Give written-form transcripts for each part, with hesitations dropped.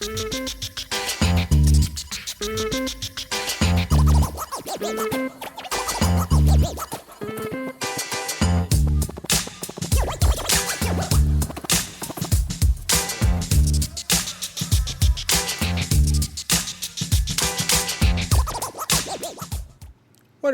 What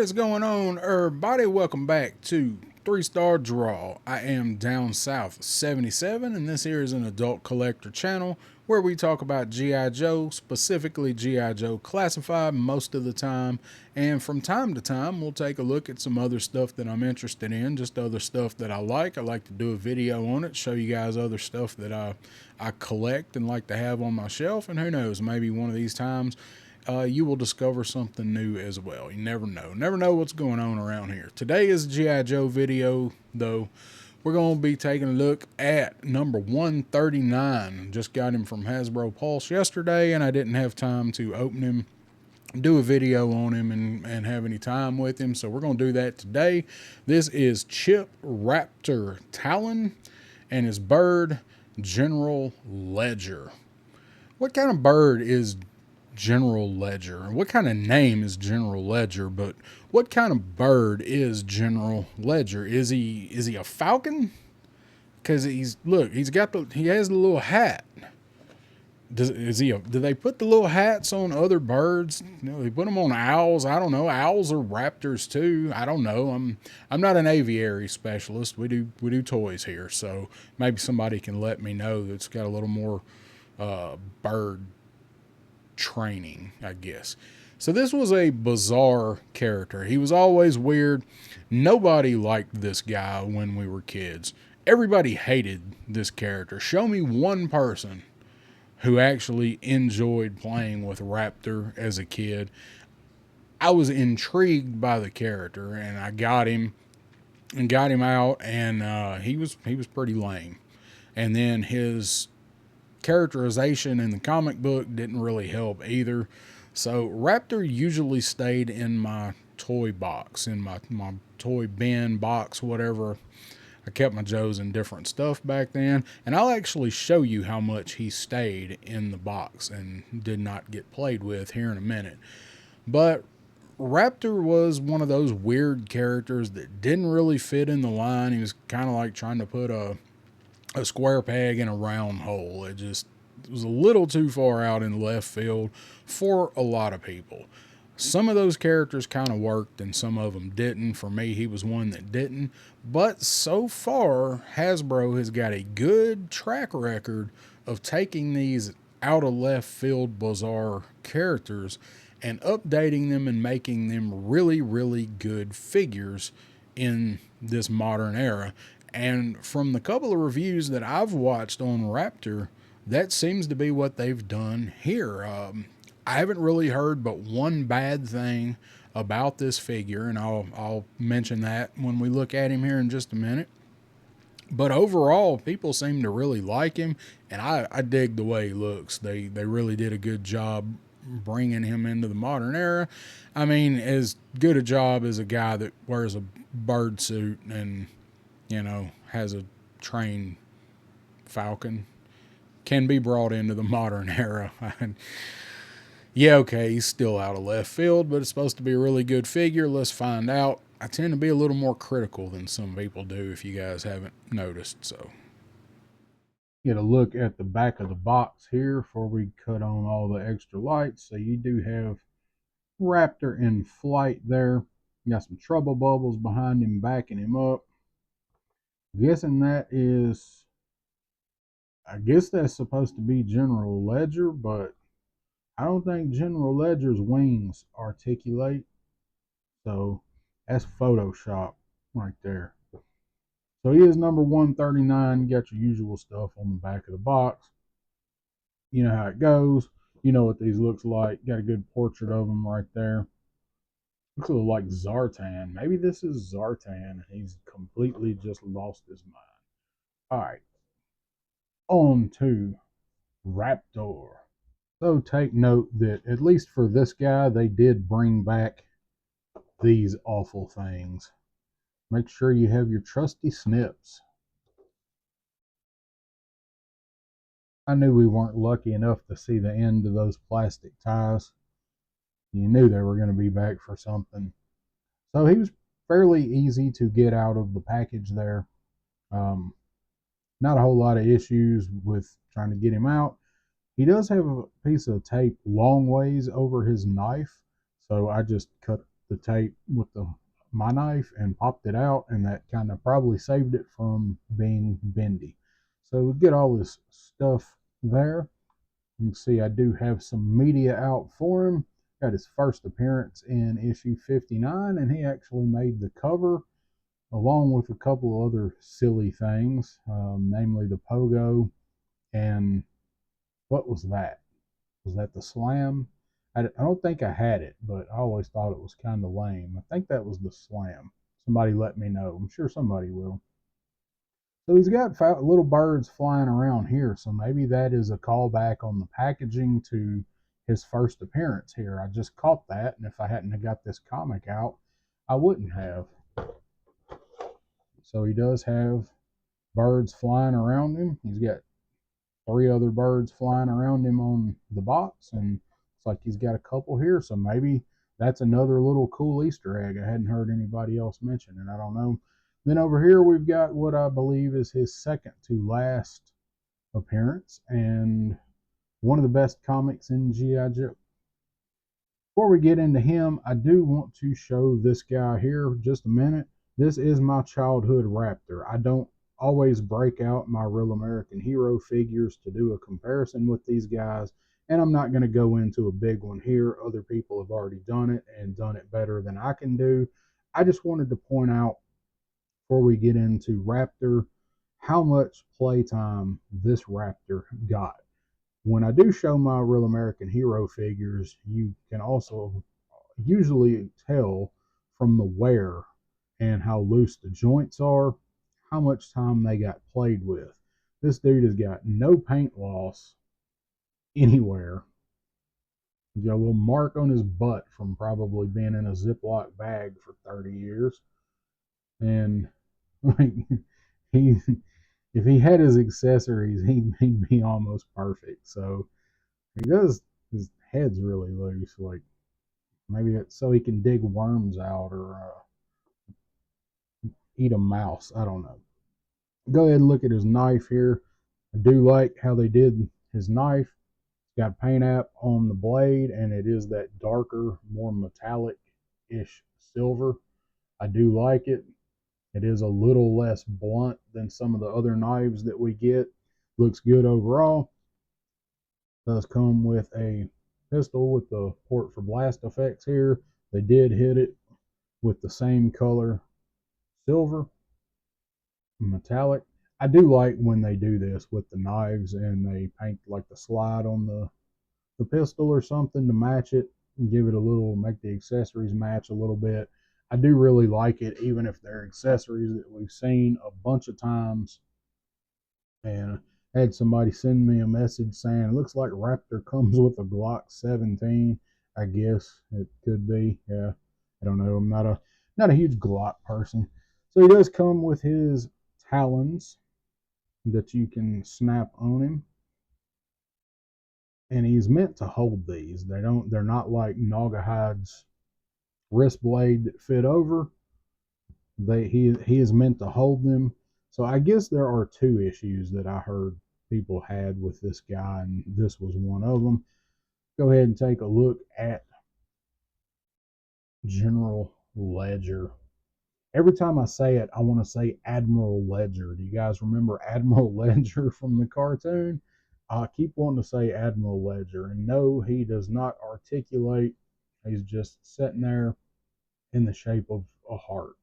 is going on, everybody? Welcome back to 3-Star Draw. I am down south 77, and this here is an adult collector channel where we talk about G.I. Joe, specifically G.I. Joe Classified most of the time, and from time to time we'll take a look at some other stuff that I'm interested in, just other stuff that I like. I like to do a video on it, show you guys other stuff that I collect and like to have on my shelf, and who knows, maybe one of these times you will discover something new as well. You never know. Never know what's going on around here. Today is a G.I. Joe video, though. We're going to be taking a look at number 139. Just got him from Hasbro Pulse yesterday, and I didn't have time to open him, do a video on him, and have any time with him. So we're going to do that today. This is Chip Raptor Talon and his bird, General Ledger. What kind of bird is General Ledger? What kind of name is General Ledger? But what kind of bird is General Ledger? Is he a falcon? Because he has the little hat. Do they put the little hats on other birds? They put them on owls. I don't know. Owls are raptors too. I don't know. I'm not an aviary specialist. We do toys here, so maybe somebody can let me know that's got a little more bird training, I guess. So this was a bizarre character. He was always weird. Nobody liked this guy when we were kids. Everybody hated this character. Show me one person who actually enjoyed playing with Raptor as a kid. I was intrigued by the character, and I got him out, and he was pretty lame. And then his characterization in the comic book didn't really help either. So Raptor usually stayed in my toy box, in my toy bin box, whatever. I kept my Joes in different stuff back then, and I'll actually show you how much he stayed in the box and did not get played with here in a minute. But Raptor was one of those weird characters that didn't really fit in the line. He was kind of like trying to put a square peg in a round hole. It was a little too far out in left field for a lot of people. Some of those characters kind of worked and some of them didn't. For me, he was one that didn't. But so far, Hasbro has got a good track record of taking these out of left field bizarre characters and updating them and making them really, really good figures in this modern era. And from the couple of reviews that I've watched on Raptor, that seems to be what they've done here. I haven't really heard but one bad thing about this figure, and I'll mention that when we look at him here in just a minute. But overall, people seem to really like him, and I dig the way he looks. They really did a good job bringing him into the modern era. I mean, as good a job as a guy that wears a bird suit and has a trained falcon can be brought into the modern era. Yeah, okay, he's still out of left field, but it's supposed to be a really good figure. Let's find out. I tend to be a little more critical than some people do, if you guys haven't noticed. So get a look at the back of the box here before we cut on all the extra lights. So you do have Raptor in flight there. You got some trouble bubbles behind him, backing him up. Guessing that is, I guess that's supposed to be General Ledger, but I don't think General Ledger's wings articulate. So that's Photoshop right there. So he is number 139. You got your usual stuff on the back of the box. You know how it goes. You know what these looks like. Got a good portrait of him right there. Looks a little like Zartan. Maybe this is Zartan and he's completely just lost his mind. All right. On to Raptor. So take note that at least for this guy, they did bring back these awful things. Make sure you have your trusty snips. I knew we weren't lucky enough to see the end of those plastic ties. You knew they were going to be back for something. So he was fairly easy to get out of the package there. Um, Not a whole lot of issues with trying to get him out. He does have a piece of tape long ways over his knife, so I just cut the tape with my knife and popped it out, and that kind of probably saved it from being bendy. So we get all this stuff there. You can see I do have some media out for him. Got his first appearance in issue 59, and he actually made the cover along with a couple of other silly things, namely the pogo and what was that? Was that the slam? I don't think I had it, but I always thought it was kind of lame. I think that was the slam. Somebody let me know. I'm sure somebody will. So he's got little birds flying around here, so maybe that is a callback on the packaging to his first appearance here. I just caught that, and if I hadn't got this comic out, I wouldn't have. So he does have birds flying around him. He's got three other birds flying around him on the box, and it's like he's got a couple here. So maybe that's another little cool Easter egg I hadn't heard anybody else mention, and I don't know. Then over here we've got what I believe is his second to last appearance, and one of the best comics in G.I. Joe. Before we get into him, I do want to show this guy here just a minute. This is my childhood Raptor. I don't always break out my Real American Hero figures to do a comparison with these guys, and I'm not going to go into a big one here. Other people have already done it and done it better than I can do. I just wanted to point out before we get into Raptor how much playtime this Raptor got. When I do show my Real American Hero figures, you can also usually tell from the wear and how loose the joints are, how much time they got played with. This dude has got no paint loss anywhere. He's got a little mark on his butt from probably being in a Ziploc bag for 30 years. And like he if he had his accessories, he'd be almost perfect. So he does his head's really loose, like maybe it's so he can dig worms out or eat a mouse. I don't know. Go ahead and look at his knife here. I do like how they did his knife. It's got paint app on the blade, and it is that darker, more metallic-ish silver. I do like it. It is a little less blunt than some of the other knives that we get. Looks good overall. Does come with a pistol with the port for blast effects here. They did hit it with the same color silver metallic. I do like when they do this with the knives and they paint like the slide on the pistol or something to match it and give it a little, make the accessories match a little bit. I do really like it, even if they're accessories that we've seen a bunch of times. And I had somebody send me a message saying it looks like Raptor comes with a Glock 17. I guess it could be. Yeah, I don't know. I'm not a huge Glock person. So he does come with his talons that you can snap on him, and he's meant to hold these. They're not like Naugahyde's wrist blade that fit over. He is meant to hold them. So I guess there are two issues that I heard people had with this guy, and this was one of them. Go ahead and take a look at General Ledger. Every time I say it, I want to say Admiral Ledger. Do you guys remember Admiral Ledger from the cartoon? I keep wanting to say Admiral Ledger, and no, he does not articulate. He's just sitting there in the shape of a heart.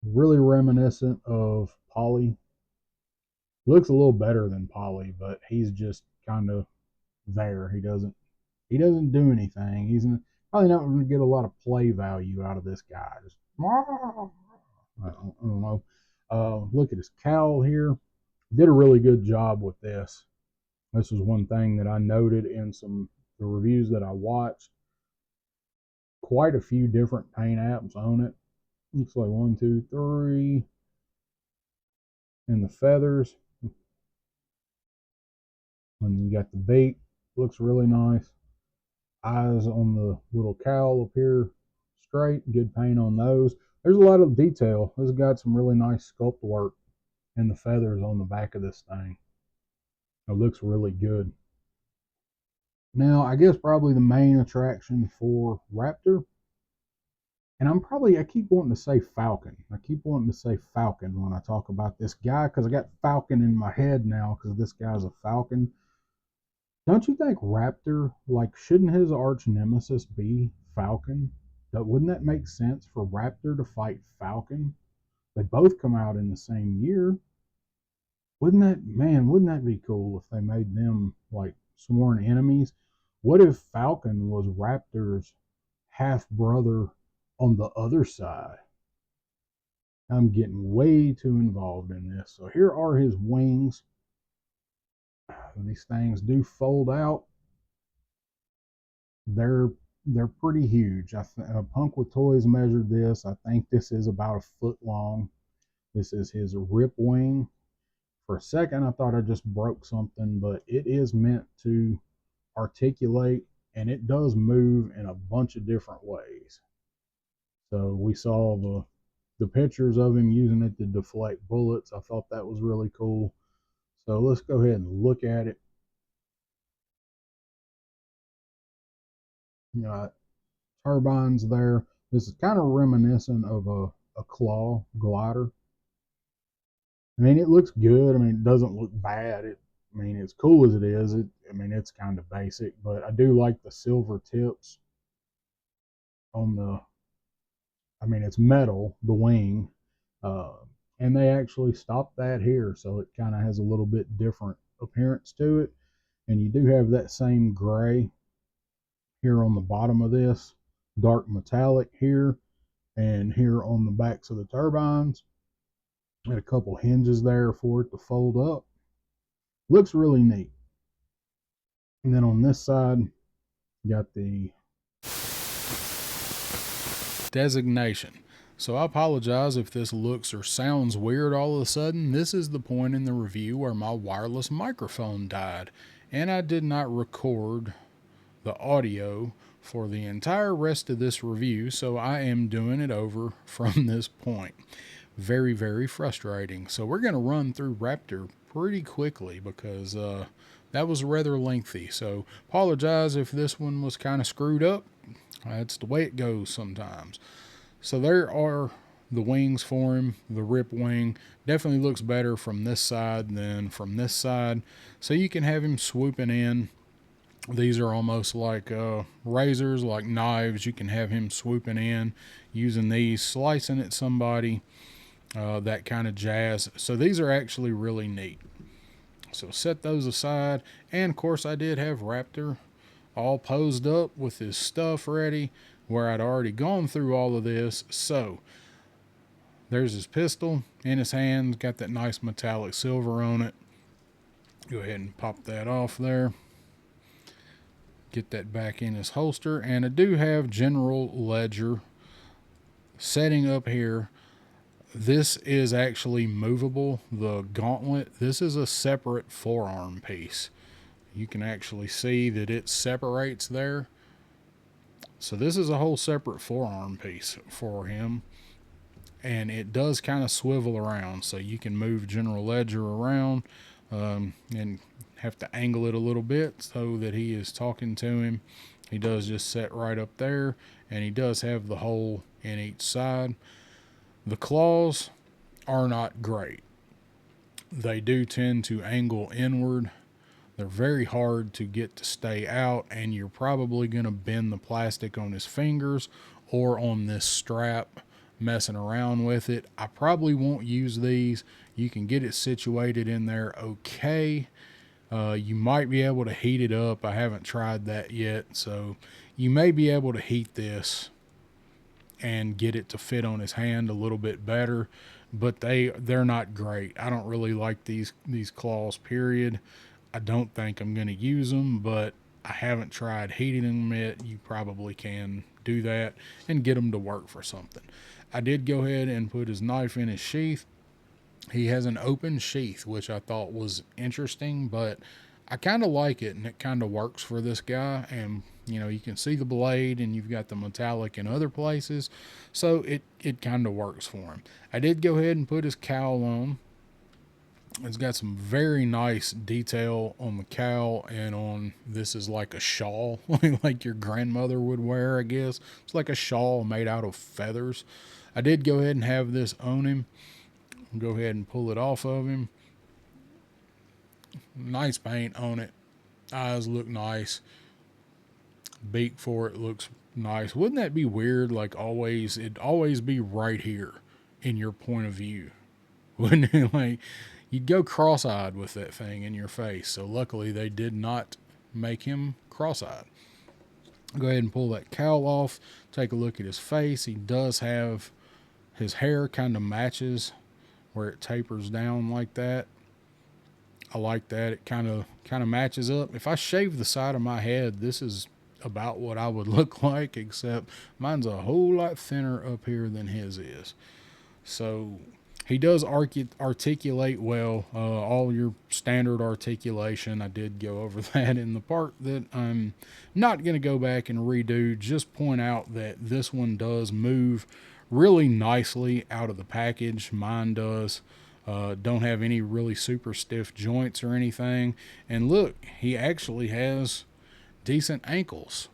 Really reminiscent of Polly. Looks a little better than Polly, but he's just kind of there. He doesn't do anything. He's probably not going to get a lot of play value out of this guy. Just I don't know. Look at his cowl here. Did a really good job with this. This was one thing that I noted in some the reviews that I watched. Quite a few different paint apps on it. Looks like 1, 2, 3, and the feathers. And you got the beak, looks really nice. Eyes on the little cowl up here, straight, good paint on those. There's a lot of detail. This has got some really nice sculpt work in the feathers on the back of this thing. It looks really good. Now, I guess probably the main attraction for Raptor, and I keep wanting to say Falcon. I keep wanting to say Falcon when I talk about this guy because I got Falcon in my head now because this guy's a Falcon. Don't you think Raptor, like, shouldn't his arch nemesis be Falcon? Wouldn't that make sense for Raptor to fight Falcon? They both come out in the same year. Wouldn't that be cool if they made them like sworn enemies? What if Falcon was Raptor's half brother on the other side? I'm getting way too involved in this. So here are his wings. These things do fold out. They're they're pretty huge. Punk with Toys measured this. I think this is about a foot long. This is his rip wing. For a second, I thought I just broke something, but it is meant to articulate and it does move in a bunch of different ways. So we saw the pictures of him using it to deflect bullets. I thought that was really cool. So let's go ahead and look at it. You know, turbines there. This is kind of reminiscent of a claw glider. I mean, it looks good. I mean, it doesn't look bad. I mean, as cool as it is, I mean, it's kind of basic, but I do like the silver tips on the, I mean, it's metal, the wing, uh, and they actually stopped that here, so it kind of has a little bit different appearance to it. And you do have that same gray here on the bottom of this, dark metallic here, and here on the backs of the turbines. And a couple hinges there for it to fold up. Looks really neat. And then on this side, you got the designation. So I apologize if this looks or sounds weird all of a sudden. This is the point in the review where my wireless microphone died, and I did not record the audio for the entire rest of this review, so I am doing it over from this point. Very, very frustrating. So we're going to run through Raptor pretty quickly because that was rather lengthy. So apologize if this one was kind of screwed up. That's the way it goes sometimes. So there are the wings for him. The rip wing definitely looks better from this side than from this side. So you can have him swooping in. These are almost like razors, like knives. You can have him swooping in using these, slicing at somebody, that kind of jazz. So these are actually really neat. So set those aside. And of course, I did have Raptor all posed up with his stuff ready, where I'd already gone through all of this. So there's his pistol in his hand, got that nice metallic silver on it. Go ahead and pop that off there. Get that back in his holster. And I do have General Ledger setting up here. This is actually movable. The gauntlet, this is a separate forearm piece. You can actually see that it separates there. So this is a whole separate forearm piece for him. And it does kind of swivel around. So you can move General Ledger around and have to angle it a little bit so that he is talking to him. He does just set right up there. And he does have the hole in each side. The claws are not great. They do tend to angle inward. They're very hard to get to stay out, and you're probably going to bend the plastic on his fingers or on this strap messing around with it. I probably won't use these. You can get it situated in there okay. You might be able to heat it up. I haven't tried that yet, so you may be able to heat this and get it to fit on his hand a little bit better, but they're not great. I don't really like these claws, period. I don't think I'm going to use them, but I haven't tried heating them yet. You probably can do that and get them to work for something. I did go ahead and put his knife in his sheath. He has an open sheath, which I thought was interesting, but I kind of like it, and it kind of works for this guy. And you know, you can see the blade, and you've got the metallic in other places, so it kind of works for him. I did go ahead and put his cowl on. It's got some very nice detail on the cowl, and on this is like a shawl, like your grandmother would wear, I guess. It's like a shawl made out of feathers. I did go ahead and have this on him. I'll go ahead and pull it off of him. Nice paint on it. Eyes look nice. Beak for it looks nice. Wouldn't that be weird? Like always, it'd always be right here in your point of view. Wouldn't it? Like you'd go cross-eyed with that thing in your face. So luckily they did not make him cross-eyed. Go ahead and pull that cowl off. Take a look at his face. He does have his hair kind of matches where it tapers down like that. I like that. It kind of matches up. If I shave the side of my head, this is about what I would look like, except mine's a whole lot thinner up here than his is. So he does articulate well, all your standard articulation. I did go over that in the part that I'm not going to go back and redo. Just point out that this one does move really nicely out of the package. Mine does. Don't have any really super stiff joints or anything. And look, he actually has decent ankles.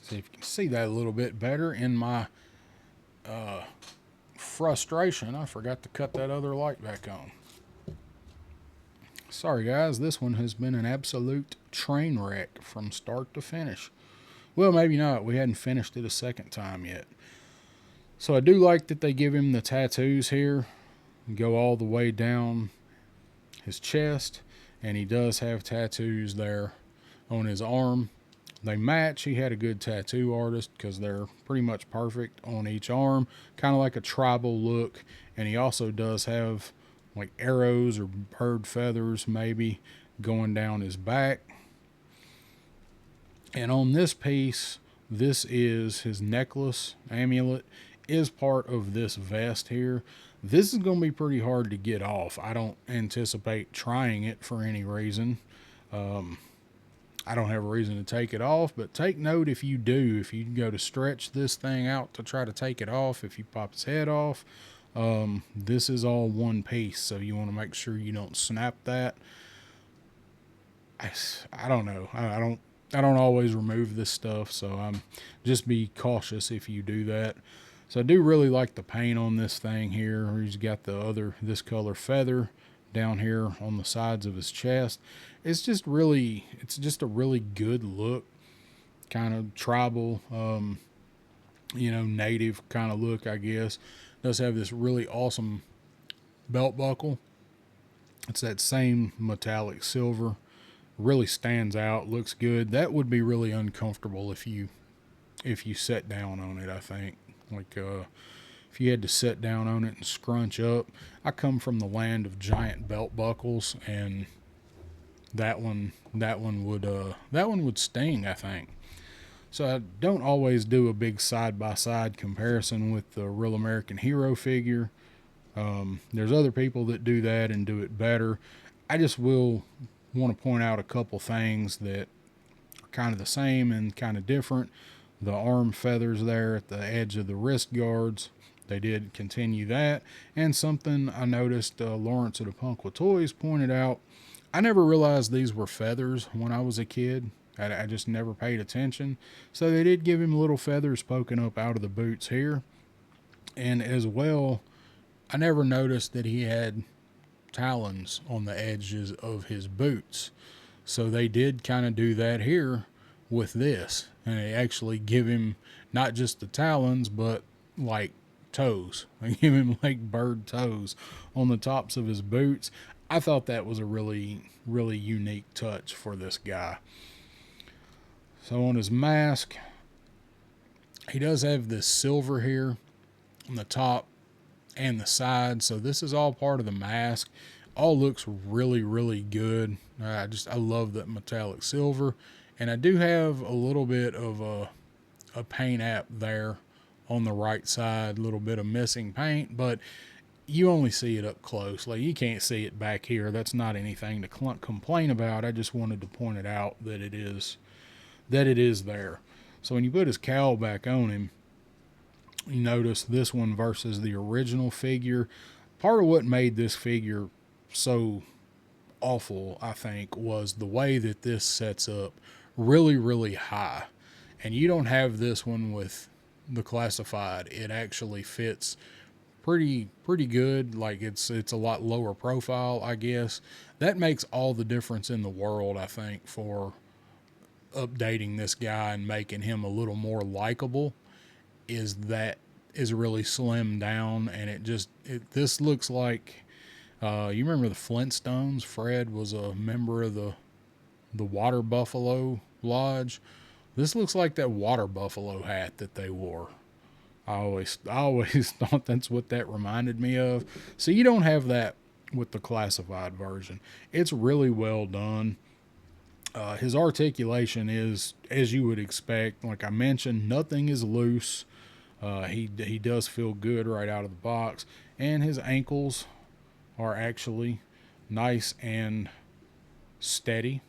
See if you can see that a little bit better. In my frustration, I forgot to cut that other light back on. Sorry guys, this one has been an absolute train wreck from start to finish. Well, maybe not. We hadn't finished it a second time yet. So I do like that they give him the tattoos here. Go all the way down his chest. And he does have tattoos there on his arm. They match. He had a good tattoo artist because they're pretty much perfect on each arm. Kind of like a tribal look. And he also does have like arrows or bird feathers maybe going down his back. And on this piece, this is his necklace, amulet, is part of this vest here. This is going to be pretty hard to get off. I don't anticipate trying it for any reason. I don't have a reason to take it off, but take note if you do. If you go to stretch this thing out to try to take it off, if you pop his head off, this is all one piece, so you want to make sure you don't snap that. I don't know. I don't always remove this stuff, so just be cautious if you do that. So I do really like the paint on this thing here. He's got this color feather down here on the sides of his chest. It's just a really good look, kind of tribal, native kind of look, I guess. Does have this really awesome belt buckle. It's that same metallic silver. Really stands out, looks good. That would be really uncomfortable if you sat down on it, I think. Like if you had to sit down on it and scrunch up. I come from the land of giant belt buckles, and that one would sting, I think. So I don't always do a big side-by-side comparison with the Real American Hero figure. There's other people that do that and do it better. I just will want to point out a couple things that are kind of the same and kind of different. The arm feathers there at the edge of the wrist guards, they did continue that. And something I noticed Lawrence at Apunqua Toys pointed out, I never realized these were feathers when I was a kid. I just never paid attention. So they did give him little feathers poking up out of the boots here. And as well, I never noticed that he had talons on the edges of his boots. So they did kind of do that here with this. And they actually give him not just the talons, but like toes. They give him like bird toes on the tops of his boots. I thought that was a really, really unique touch for this guy. So on his mask, he does have this silver here on the top and the side. So this is all part of the mask. All looks really, really good. I love that metallic silver. And I do have a little bit of a paint app there on the right side, a little bit of missing paint, but you only see it up close. Like, you can't see it back here. That's not anything to complain about. I just wanted to point it out that it is there. So when you put his cowl back on him, you notice this one versus the original figure. Part of what made this figure so awful, I think, was the way that this sets up really, really high. And you don't have this one with the classified. It actually fits pretty good. Like, it's a lot lower profile, I guess. That makes all the difference in the world, I think, for updating this guy and making him a little more likable. Is really slimmed down, and this looks like, you remember the Flintstones? Fred was a member of the Water Buffalo Lodge. This looks like that water buffalo hat that they wore. I always thought that's what that reminded me of. So you don't have that with the classified version. It's really well done. His articulation is as you would expect. Like I mentioned, nothing is loose. He does feel good right out of the box, and his ankles are actually nice and steady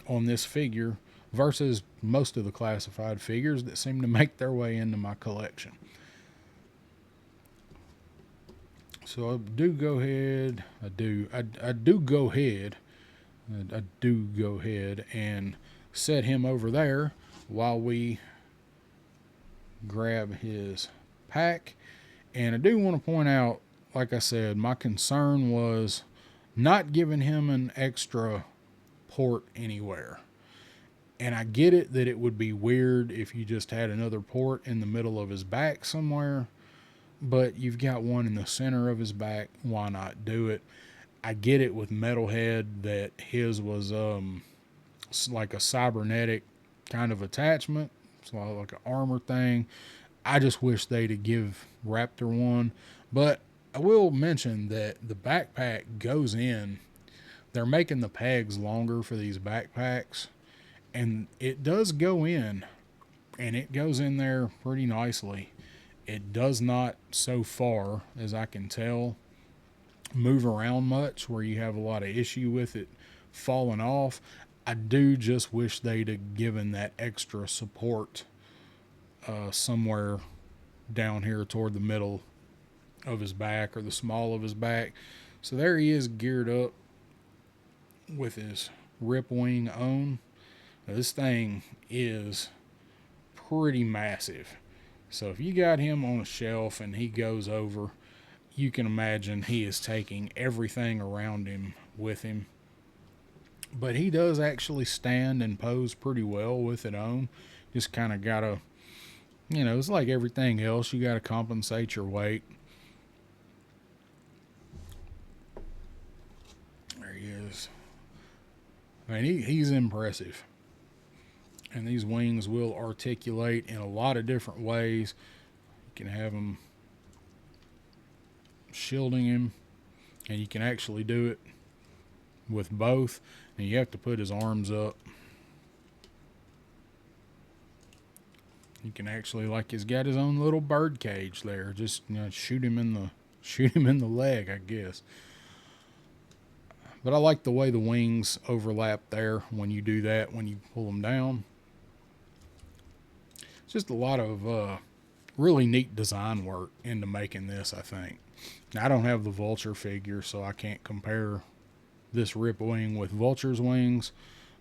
on this figure versus most of the classified figures that seem to make their way into my collection. So I do go ahead and set him over there while we grab his pack. And I do want to point out, like I said, my concern was not giving him an extra port anywhere. And I get it that it would be weird if you just had another port in the middle of his back somewhere, but you've got one in the center of his back. Why not do it? I get it with Metalhead that his was like a cybernetic kind of attachment. It's like an armor thing. I just wish they'd give Raptor one. But I will mention that the backpack goes in. They're making the pegs longer for these backpacks. And it does go in. And it goes in there pretty nicely. It does not, so far as I can tell, move around much where you have a lot of issue with it falling off. I do just wish they'd have given that extra support somewhere down here toward the middle of his back or the small of his back. So there he is geared up with his rip wing on. Now, this thing is pretty massive. So if you got him on a shelf and he goes over, you can imagine he is taking everything around him with him. But he does actually stand and pose pretty well with it on. Just kind of got to, it's like everything else. You got to compensate your weight. There he is. I mean, he's impressive. And these wings will articulate in a lot of different ways. You can have them shielding him, and you can actually do it with both. And you have to put his arms up. You can actually, like, he's got his own little bird cage there. Just shoot him in the leg, I guess. But I like the way the wings overlap there when you do that, when you pull them down. It's just a lot of really neat design work into making this, I think. Now, I don't have the Vulture figure, so I can't compare this rip wing with Vulture's wings,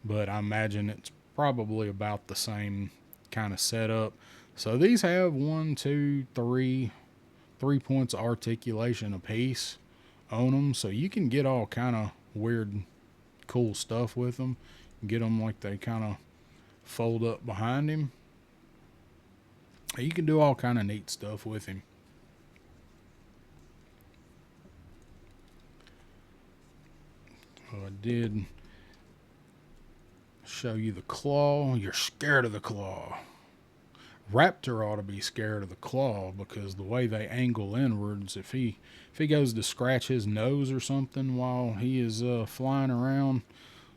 but I imagine it's probably about the same kind of setup. So these have 3 points of articulation apiece on them, so you can get all kind of weird, cool stuff with them. Get them like they kind of fold up behind him. You can do all kind of neat stuff with him. So I did show you the claw. You're scared of the claw. Raptor ought to be scared of the claw because the way they angle inwards, if he goes to scratch his nose or something while he is flying around,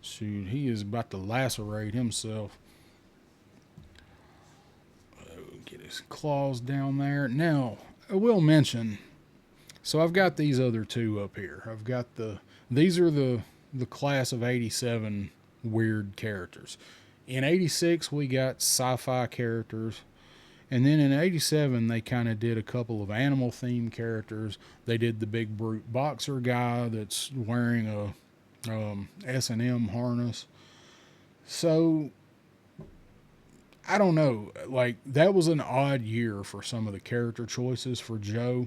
shoot, he is about to lacerate himself. Get his claws down there. Now, I will mention, So I've got these other two up here. These are the class of 87 weird characters. In 86 we got sci-fi characters, and then in 87 they kind of did a couple of animal themed characters. They did the big brute boxer guy that's wearing a S&M harness. So I don't know, like that was an odd year for some of the character choices for Joe.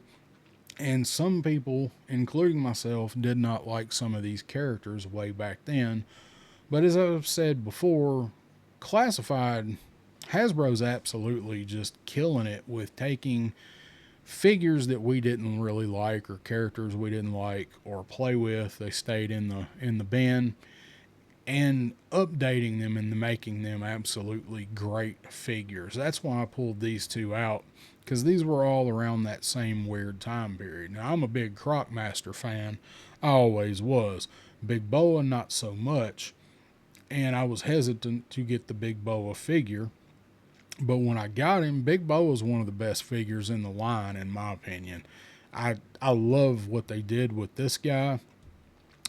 And some people, including myself, did not like some of these characters way back then. But as I've said before, Classified, Hasbro's absolutely just killing it with taking figures that we didn't really like or characters we didn't like or play with. They stayed in the bin, and updating them and making them absolutely great figures. That's why I pulled these two out, because these were all around that same weird time period. Now, I'm a big Crocmaster fan. I always was. Big Boa, not so much. And I was hesitant to get the Big Boa figure. But when I got him, Big Boa is one of the best figures in the line, in my opinion. I love what they did with this guy.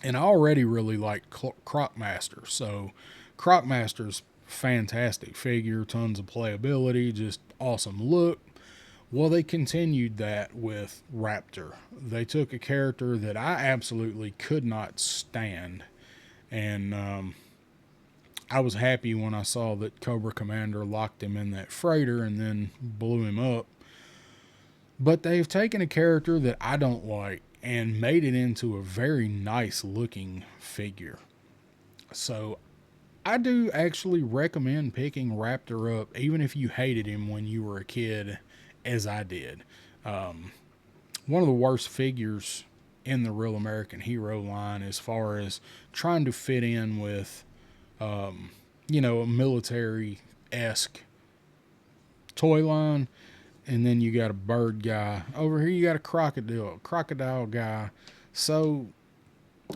And I already really liked Crocmaster. So Crocmaster's fantastic figure, tons of playability, just awesome look. Well, they continued that with Raptor. They took a character that I absolutely could not stand, and I was happy when I saw that Cobra Commander locked him in that freighter and then blew him up. But they've taken a character that I don't like and made it into a very nice looking figure. So I do actually recommend picking Raptor up, even if you hated him when you were a kid, as I did. One of the worst figures in the Real American Hero line as far as trying to fit in with, a military-esque toy line. And then you got a bird guy. Over here you got a crocodile guy. So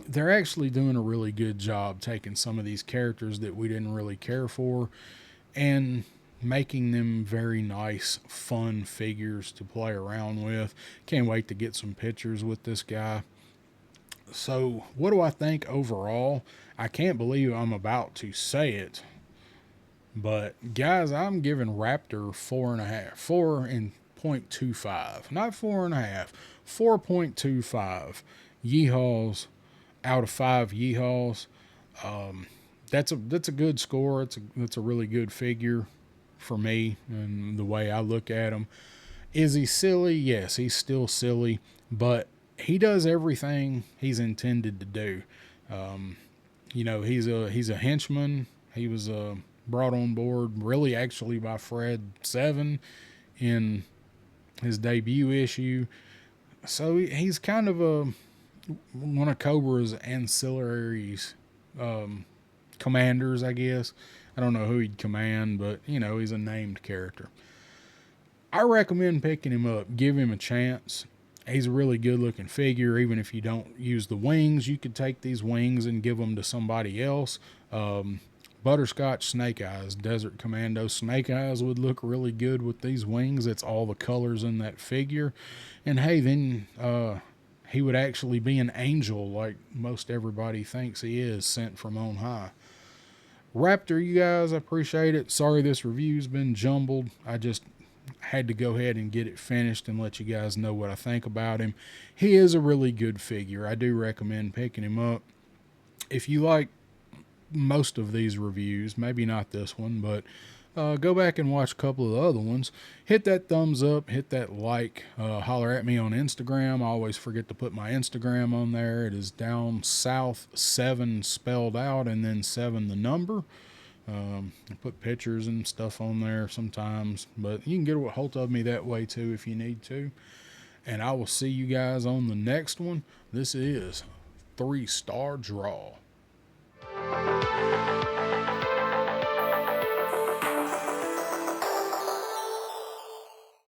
they're actually doing a really good job taking some of these characters that we didn't really care for and making them very nice, fun figures to play around with. Can't wait to get some pictures with this guy. So what do I think overall? I can't believe I'm about to say it, but guys, I'm giving Raptor 4.5, 4.25, not 4.5, 4.25 yeehaws out of 5 yeehaws. That's a good score. That's a really good figure for me and the way I look at him. Is he silly? Yes, he's still silly, but he does everything he's intended to do. He's a henchman. He was brought on board really actually by Fred 7 in his debut issue. So he's kind of one of Cobra's ancillaries, commanders, I guess. I don't know who he'd command, but he's a named character. I recommend picking him up. Give him a chance. He's a really good looking figure. Even if you don't use the wings, you could take these wings and give them to somebody else. Butterscotch Snake Eyes, Desert Commando Snake Eyes would look really good with these wings. It's all the colors in that figure. And hey, then he would actually be an angel like most everybody thinks he is, sent from on high. Raptor, you guys, I appreciate it. Sorry this review's been jumbled. I just had to go ahead and get it finished and let you guys know what I think about him. He is a really good figure. I do recommend picking him up. If you like most of these reviews, maybe not this one, but go back and watch a couple of the other ones. Hit that thumbs up, hit that like, holler at me on Instagram. I always forget to put my Instagram on there. It is down south 7 spelled out and then 7 the number. I put pictures and stuff on there sometimes, but you can get a hold of me that way too if you need to. And I will see you guys on the next one. This is 3 Star Draw.